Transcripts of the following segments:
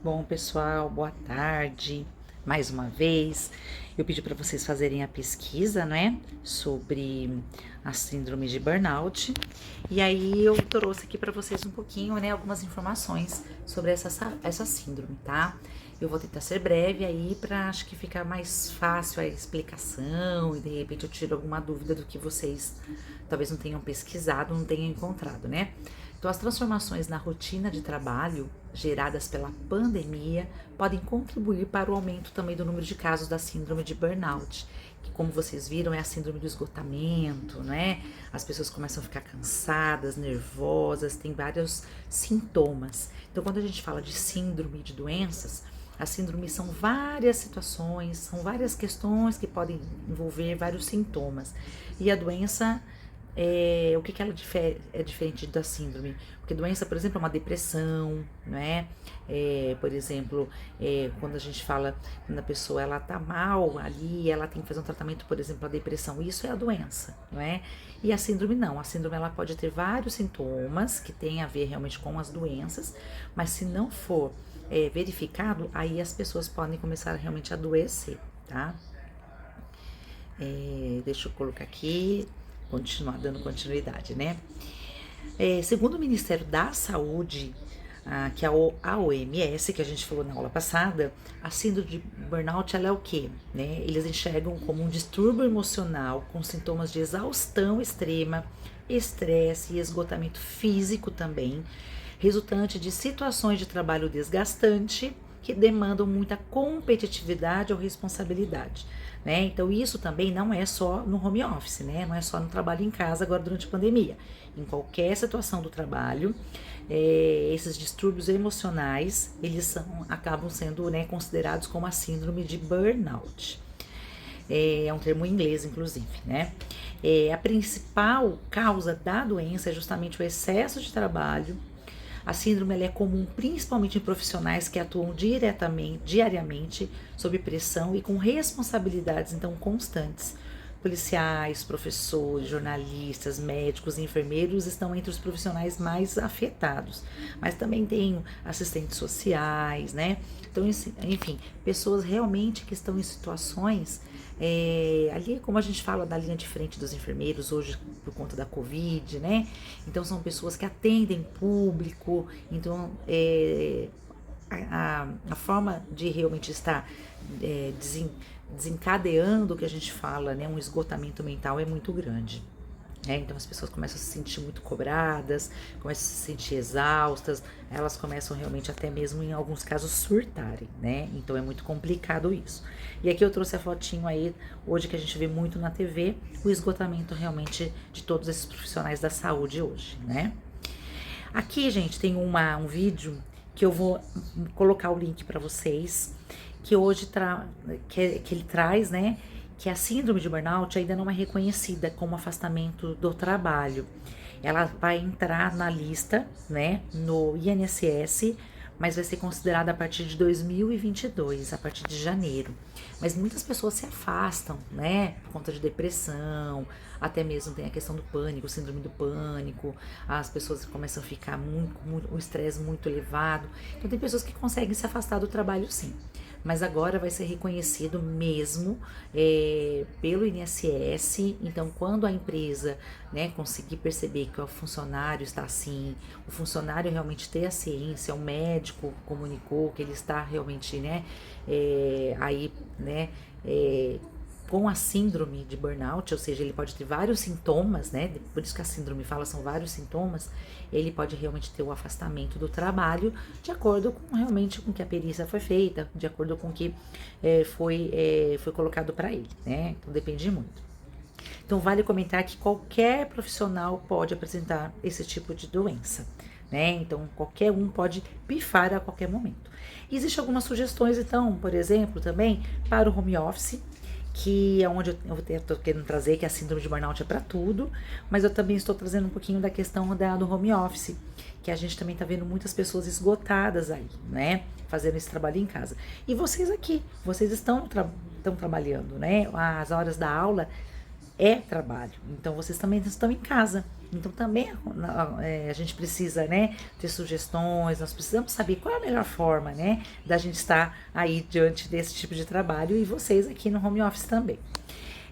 Bom, pessoal, boa tarde. Mais uma vez, eu pedi para vocês fazerem a pesquisa, né, sobre a síndrome de burnout. E aí eu trouxe aqui para vocês um pouquinho, né, algumas informações sobre essa síndrome, tá? Eu vou tentar ser breve aí para acho que ficar mais fácil a explicação e de repente eu tiro alguma dúvida do que vocês talvez não tenham pesquisado, não tenham encontrado, né? Então, as transformações na rotina de trabalho geradas pela pandemia podem contribuir para o aumento também do número de casos da síndrome de burnout, que, como vocês viram, é a síndrome do esgotamento, né? As pessoas começam a ficar cansadas, nervosas, tem vários sintomas. Então, quando a gente fala de síndrome de doenças, as síndromes são várias situações, são várias questões que podem envolver vários sintomas. E a doença o que ela é diferente da síndrome? Porque doença, por exemplo, é uma depressão, né? Por exemplo, quando a gente fala, quando a pessoa ela tá mal ali, ela tem que fazer um tratamento, por exemplo, a depressão, isso é a doença, não é? E a síndrome não, a síndrome ela pode ter vários sintomas que tem a ver realmente com as doenças, mas se não for verificado, aí as pessoas podem começar realmente a adoecer, tá? Deixa eu colocar aqui, continuar dando continuidade, né? Segundo o Ministério da Saúde, que é a OMS, que a gente falou na aula passada, a síndrome de burnout ela é o quê? Né? Eles enxergam como um distúrbio emocional com sintomas de exaustão extrema, estresse e esgotamento físico também, resultante de situações de trabalho desgastante que demandam muita competitividade ou responsabilidade. Né? Então isso também não é só no home office, né? Não é só no trabalho em casa agora durante a pandemia. Em qualquer situação do trabalho, esses distúrbios emocionais, eles acabam sendo, né, considerados como a síndrome de burnout. É um termo em inglês, inclusive, né? A principal causa da doença é justamente o excesso de trabalho. A síndrome ela é comum principalmente em profissionais que atuam diariamente, sob pressão e com responsabilidades então constantes. Policiais, professores, jornalistas, médicos e enfermeiros estão entre os profissionais mais afetados. Mas também tem assistentes sociais, né? Então, enfim, pessoas realmente que estão em situações ali, como a gente fala da linha de frente dos enfermeiros hoje por conta da Covid, né? Então são pessoas que atendem público, então a forma de realmente estar desencadeando o que a gente fala, né? Um esgotamento mental é muito grande. Então as pessoas começam a se sentir muito cobradas, começam a se sentir exaustas, elas começam realmente até mesmo em alguns casos surtarem, né? Então é muito complicado isso. E aqui eu trouxe a fotinho aí, hoje que a gente vê muito na TV, o esgotamento realmente de todos esses profissionais da saúde hoje, né? Aqui, gente, tem um vídeo que eu vou colocar o link para vocês, que hoje que ele traz, né? Que a síndrome de burnout ainda não é reconhecida como afastamento do trabalho. Ela vai entrar na lista, né, no INSS, mas vai ser considerada a partir de 2022, a partir de janeiro. Mas muitas pessoas se afastam, né, por conta de depressão, até mesmo tem a questão do pânico, síndrome do pânico, as pessoas começam a ficar o estresse muito elevado. Então tem pessoas que conseguem se afastar do trabalho sim. Mas agora vai ser reconhecido mesmo pelo INSS. Então, quando a empresa, né, conseguir perceber que o funcionário está assim, o funcionário realmente ter a ciência, o médico comunicou que ele está realmente, né, aí, né, com a síndrome de burnout, ou seja, ele pode ter vários sintomas, né? Por isso que a síndrome fala, são vários sintomas. Ele pode realmente ter o afastamento do trabalho, de acordo com realmente com que a perícia foi feita, de acordo com o que foi colocado para ele, né? Então depende muito. Então vale comentar que qualquer profissional pode apresentar esse tipo de doença, né? Então qualquer um pode pifar a qualquer momento. Existem algumas sugestões, então, por exemplo, também para o home office, que é onde eu estou querendo trazer, que a síndrome de burnout é para tudo, mas eu também estou trazendo um pouquinho da questão do home office, que a gente também está vendo muitas pessoas esgotadas aí, né, fazendo esse trabalho em casa. E vocês aqui, vocês estão trabalhando, né, as horas da aula é trabalho. Então vocês também estão em casa. Então também a gente precisa, né, ter sugestões, nós precisamos saber qual é a melhor forma, né, da gente estar aí diante desse tipo de trabalho e vocês aqui no home office também.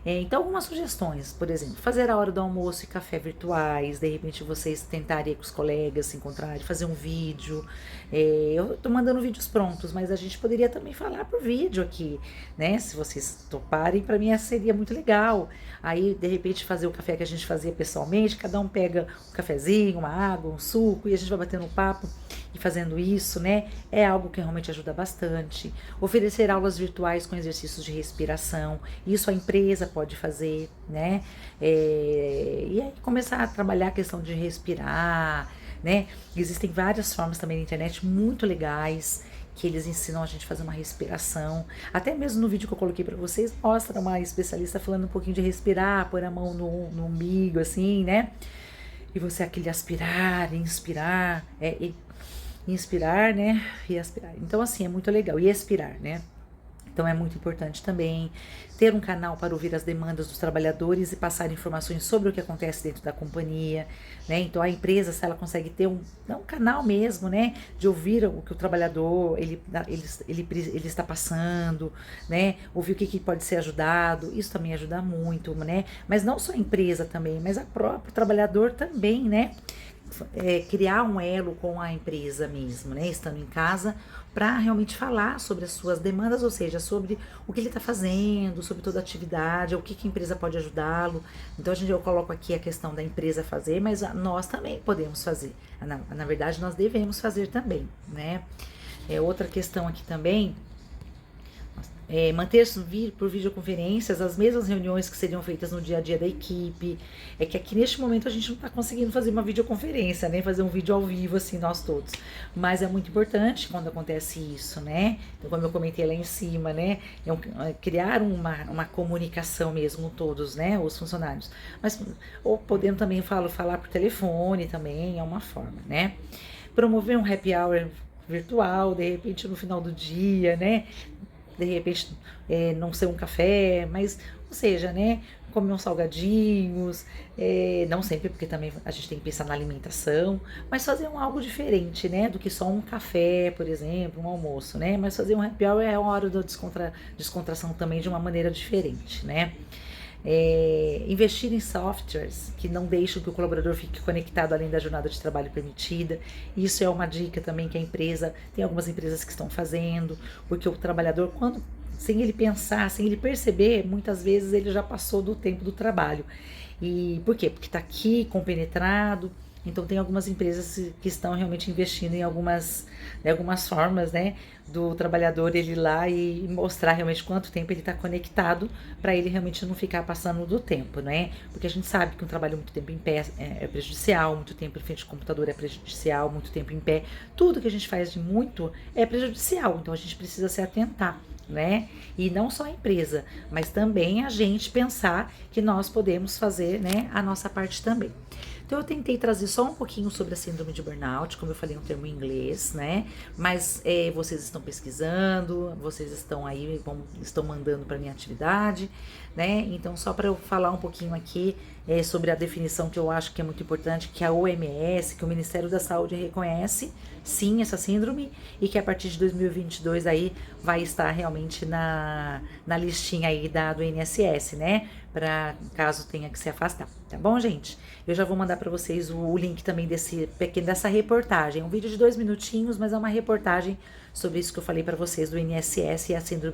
Então, algumas sugestões, por exemplo, fazer a hora do almoço e café virtuais, de repente vocês tentarem com os colegas se encontrarem, fazer um vídeo. Eu tô mandando vídeos prontos, mas a gente poderia também falar por vídeo aqui, né? Se vocês toparem, para mim seria muito legal. Aí, de repente, fazer o café que a gente fazia pessoalmente, cada um pega um cafezinho, uma água, um suco e a gente vai batendo um papo e fazendo isso, né? É algo que realmente ajuda bastante. Oferecer aulas virtuais com exercícios de respiração, isso a empresa pode fazer, né? E aí começar a trabalhar a questão de respirar, né? Existem várias formas também na internet muito legais que eles ensinam a gente a fazer uma respiração. Até mesmo no vídeo que eu coloquei para vocês, mostra uma especialista falando um pouquinho de respirar, pôr a mão no umbigo, assim, né? E você aquele aspirar, inspirar, inspirar, né? E aspirar. Então, assim, é muito legal. E expirar, né? Então é muito importante também ter um canal para ouvir as demandas dos trabalhadores e passar informações sobre o que acontece dentro da companhia, né? Então a empresa, se ela consegue ter um canal mesmo, né, de ouvir o que o trabalhador ele está passando, né? Ouvir o que pode ser ajudado, isso também ajuda muito, né? Mas não só a empresa também, mas o próprio trabalhador também, né? Criar um elo com a empresa mesmo, né? Estando em casa, para realmente falar sobre as suas demandas, ou seja, sobre o que ele está fazendo, sobre toda a atividade, o que a empresa pode ajudá-lo. Então, eu coloco aqui a questão da empresa fazer, mas nós também podemos fazer. Na verdade, nós devemos fazer também, né? Outra questão aqui também. Manter-se por videoconferências as mesmas reuniões que seriam feitas no dia a dia da equipe. É que aqui neste momento a gente não está conseguindo fazer uma videoconferência, né? Fazer um vídeo ao vivo, assim, nós todos. Mas é muito importante quando acontece isso, né? Então, como eu comentei lá em cima, né? Criar uma comunicação mesmo com todos, né? Os funcionários. Mas, ou podendo também falar por telefone também, é uma forma, né? Promover um happy hour virtual, de repente no final do dia, né? De repente não ser um café, mas, ou seja, né, comer uns salgadinhos, não sempre, porque também a gente tem que pensar na alimentação, mas fazer algo diferente, né, do que só um café, por exemplo, um almoço, né, mas fazer um happy hour é a hora da descontração também de uma maneira diferente, né. Investir em softwares que não deixam que o colaborador fique conectado além da jornada de trabalho permitida. Isso é uma dica também que a empresa, tem algumas empresas que estão fazendo, porque o trabalhador, quando sem ele pensar, sem ele perceber, muitas vezes ele já passou do tempo do trabalho. E por quê? Porque está aqui compenetrado. Então tem algumas empresas que estão realmente investindo em algumas formas, né, do trabalhador ele ir lá e mostrar realmente quanto tempo ele está conectado, para ele realmente não ficar passando do tempo, né? Porque a gente sabe que um trabalho muito tempo em pé é prejudicial, muito tempo em frente ao computador é prejudicial, muito tempo em pé, tudo que a gente faz de muito é prejudicial, então a gente precisa se atentar, né? E não só a empresa, mas também a gente pensar que nós podemos fazer, né, a nossa parte também. Então eu tentei trazer só um pouquinho sobre a síndrome de burnout, como eu falei, um termo em inglês, né? Mas vocês estão pesquisando, vocês estão aí, estão mandando para minha atividade, né? Então só para eu falar um pouquinho aqui sobre a definição que eu acho que é muito importante, que a OMS, que o Ministério da Saúde reconhece, sim, essa síndrome, e que a partir de 2022 aí vai estar realmente na listinha aí do INSS, né? Para caso tenha que se afastar, tá bom, gente? Eu já vou mandar para vocês o link também dessa reportagem. É um vídeo de 2 minutinhos, mas é uma reportagem sobre isso que eu falei para vocês do INSS e a síndrome